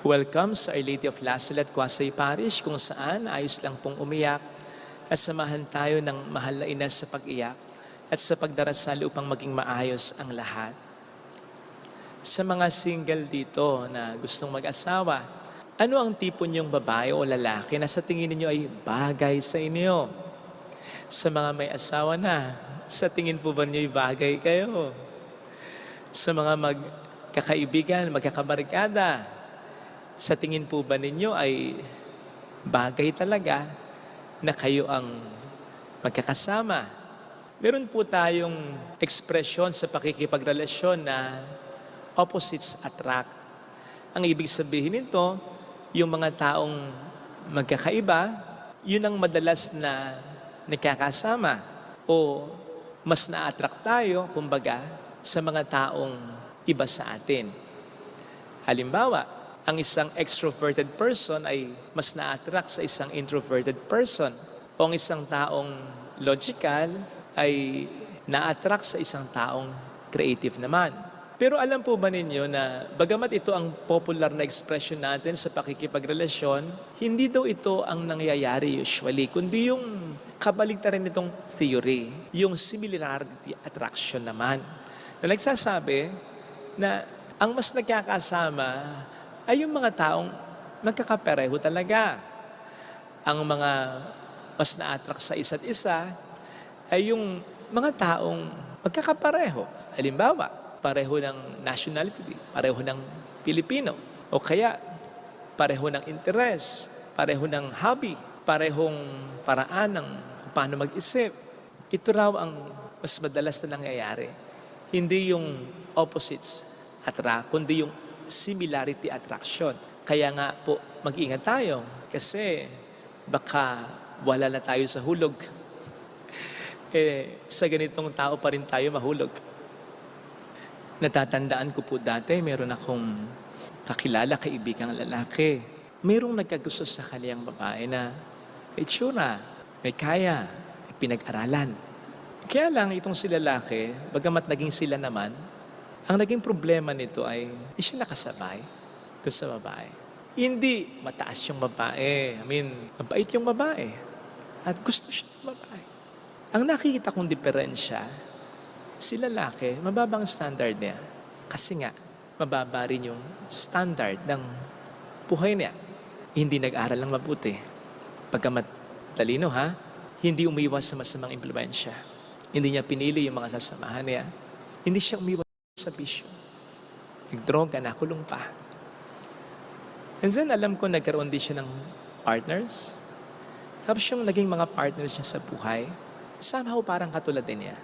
Welcome sa Our Lady of Lasalle at Quasay Parish kung saan ayos lang pong umiyak at samahan tayo ng mahal na ina sa pag-iyak at sa pagdarasal upang maging maayos ang lahat. Sa mga single dito na gustong mag-asawa, ano ang tipo niyong babae o lalaki na sa tingin niyo ay bagay sa inyo? Sa mga may asawa na, sa tingin po ba niyo ay bagay kayo? Sa mga magkakaibigan, magkakabarkada, sa tingin po ba ninyo ay bagay talaga na kayo ang magkakasama? Meron po tayong ekspresyon sa pakikipagrelasyon na opposites attract. Ang ibig sabihin nito, yung mga taong magkakaiba, yun ang madalas na nakakasama o mas na-attract tayo, kumbaga, sa mga taong iba sa atin. Halimbawa, ang isang extroverted person ay mas na-attract sa isang introverted person. O ang isang taong logical ay na-attract sa isang taong creative naman. Pero alam po ba ninyo na bagamat ito ang popular na expression natin sa pakikipagrelasyon, hindi daw ito ang nangyayari usually, kundi yung kabaligtaran nitong theory, yung similarity attraction naman. Na nagsasabi na ang mas nagkakasama ay yung mga taong magkakapareho talaga. Ang mga mas na-attract sa isa't isa ay yung mga taong magkakapareho. Halimbawa, pareho ng nationality, pareho ng Pilipino. O kaya, pareho ng interes, pareho ng hobby, parehong paraan ng kung paano mag-isip. Ito raw ang mas madalas na nangyayari. Hindi yung opposites attract, kundi yung similarity attraction. Kaya nga po, mag-ingat tayo kasi baka wala na tayo sa hulog. Sa ganitong tao pa rin tayo mahulog. Natatandaan ko po dati, meron akong kakilala, kaibigang lalaki. Merong nagkagusto sa kaniyang babae na may tsura, may kaya, may pinag-aralan. Kaya lang itong si lalaki, bagamat naging sila naman, ang naging problema nito ay hindi siya nakasabay doon sa babae. Hindi mataas yung babae. Mabait yung babae. At gusto siya ng babae. Ang nakikita kong diferensya, si lalaki, mababang standard niya. Kasi nga, mababa rin yung standard ng buhay niya. Hindi nag-aral ng mabuti. Pagkamat talino hindi umiwas sa masamang impluensya. Hindi niya pinili yung mga sasamahan niya. Hindi siya umiwas sa bisyo. Nagdroga, nakulong pa. And then alam ko nagkaroon din siya ng partners. Tapos yung naging mga partners niya sa buhay, somehow parang katulad din niya.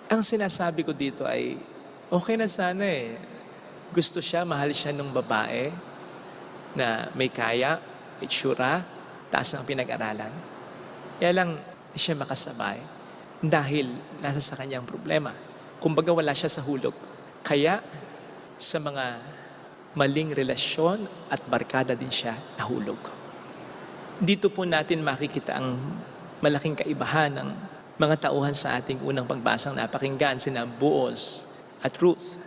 Ang sinasabi ko dito ay, okay na sana Gusto siya, mahal siya nung babae na may kaya, may tsura, taas ng pinag-aralan. Kaya lang, hindi siya makasabay dahil nasa sa kanyang problema. Kumbaga wala siya sa hulog. Kaya sa mga maling relasyon at barkada din siya nahulog. Dito po natin makikita ang malaking kaibahan ng mga tauhan sa ating unang pagbasang napakinggan, sina Boaz at Ruth.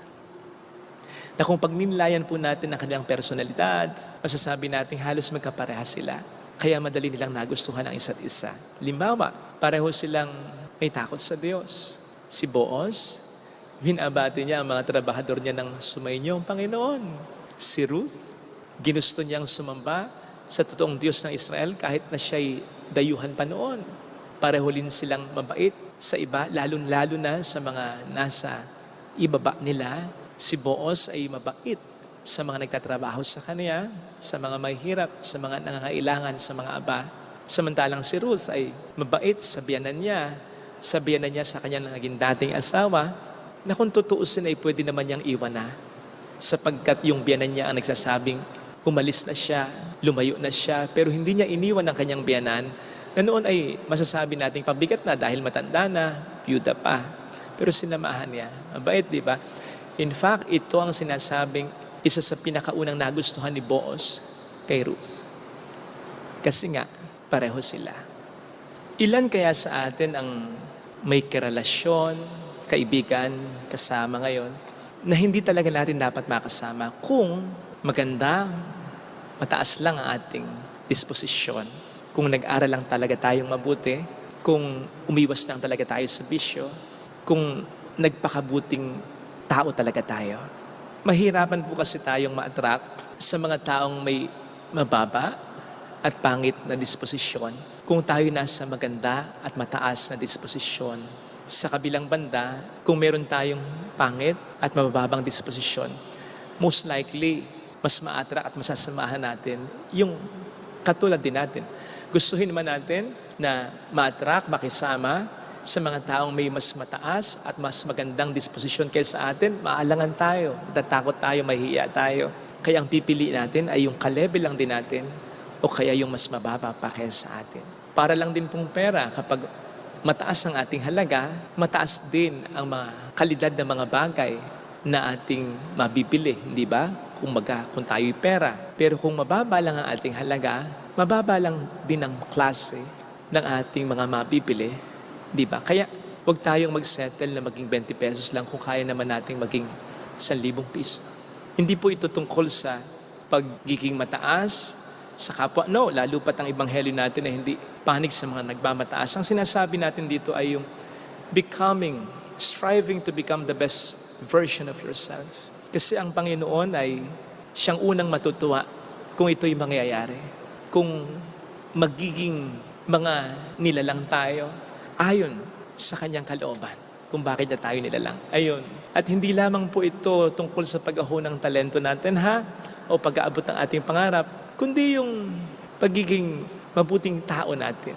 Na kung pagninlayan po natin ang kanilang personalidad, masasabi natin halos magkaparehas sila. Kaya madali nilang nagustuhan ang isa't isa. Limbawa, pareho silang may takot sa Diyos. Si Boaz, binabati niya ang mga trabahador niya ng sumainyo ang Panginoon. Si Ruth, ginusto niyang sumamba sa totoong Diyos ng Israel kahit na siya'y dayuhan pa noon. Pareho din silang mabait sa iba, lalo na sa mga nasa ibaba nila. Si Boaz ay mabait sa mga nagtatrabaho sa kanya, sa mga mahihirap, sa mga nangangailangan, sa mga aba. Samantalang si Ruth ay mabait sa biyanan niya sa kanyang naging dating asawa, na kung tutuusin ay pwede naman niyang iwan na. Sapagkat yung biyanan niya ang nagsasabing umalis na siya, lumayo na siya, pero hindi niya iniwan ang kanyang biyanan na noon ay masasabi nating pabigat na dahil matanda na, byuda pa. Pero sinamahan niya. Mabait, di ba? In fact, ito ang sinasabing isa sa pinakaunang nagustuhan ni Boaz kay Ruth. Kasi nga, pareho sila. Ilan kaya sa atin ang may karelasyon, kaibigan, kasama ngayon, na hindi talaga natin dapat makasama kung Maganda, mataas lang ang ating disposisyon. Kung nag-aral lang talaga tayong mabuti, kung umiwas lang talaga tayo sa bisyo, kung nagpakabuting tao talaga tayo. Mahirapan po kasi tayong ma-attract sa mga taong may mababa at pangit na disposisyon kung tayo nasa maganda at mataas na disposisyon. Sa kabilang banda, kung meron tayong pangit at mababang disposisyon, most likely, mas ma-attract at masasamahan natin yung katulad din natin. Gustuhin naman natin na ma-attract, makisama sa mga taong may mas mataas at mas magandang disposisyon kaysa atin. Maalangan tayo, natatakot tayo, mahihiya tayo. Kaya ang pipili natin ay yung ka-level lang din natin o kaya yung mas mababa pa kaysa atin. Para lang din pong pera, kapag mataas ang ating halaga, mataas din ang mga kalidad ng mga bagay na ating mabibili, hindi ba? Kung tayo'y pera. Pero kung mababa lang ang ating halaga, mababa lang din ang klase ng ating mga mabibili, di ba? Kaya huwag tayong mag-settle na maging 20 pesos lang kung kaya naman nating maging 1,000 piso. Hindi po ito tungkol sa pagiging mataas sa kapwa. No, lalo pat ang ebanghelyo natin na hindi panig sa mga nagmamataas. Ang sinasabi natin dito ay yung striving to become the best version of yourself. Kasi ang Panginoon ay siyang unang matutuwa kung ito'y mangyayari. Kung magiging mga nilalang tayo ayon sa kanyang kalooban. Kung bakit na tayo nilalang. Ayun. At hindi lamang po ito tungkol sa pag-ahon ng talento natin, o pag-aabot ng ating pangarap, kundi yung pagiging mabuting tao natin.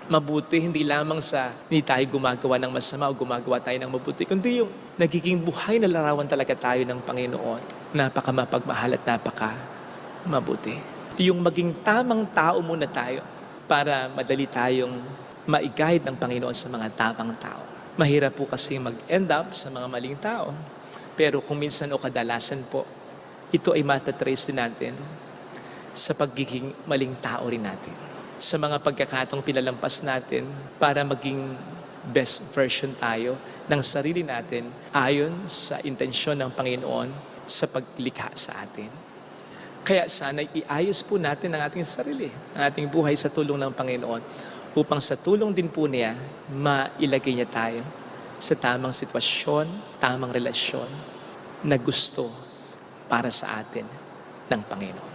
Mabuti, hindi lamang sa hindi tayo gumagawa ng masama o gumagawa tayo ng mabuti, kundi yung nagiging buhay na larawan talaga tayo ng Panginoon. Napaka mapagmahal at napaka mabuti. Yung maging tamang tao muna tayo para madali tayong ma-guide ng Panginoon sa mga tamang tao. Mahirap po kasi mag-end up sa mga maling tao. Pero kung minsan o kadalasan po, ito ay matatrace din natin sa pagiging maling tao rin natin. Sa mga pagkakataong pinalampas natin para maging best version tayo ng sarili natin ayon sa intensyon ng Panginoon sa paglikha sa atin. Kaya sana iayos po natin ang ating sarili, ang ating buhay sa tulong ng Panginoon upang sa tulong din po niya, mailagay niya tayo sa tamang sitwasyon, tamang relasyon na gusto para sa atin ng Panginoon.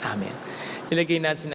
Amen. Ilagay natin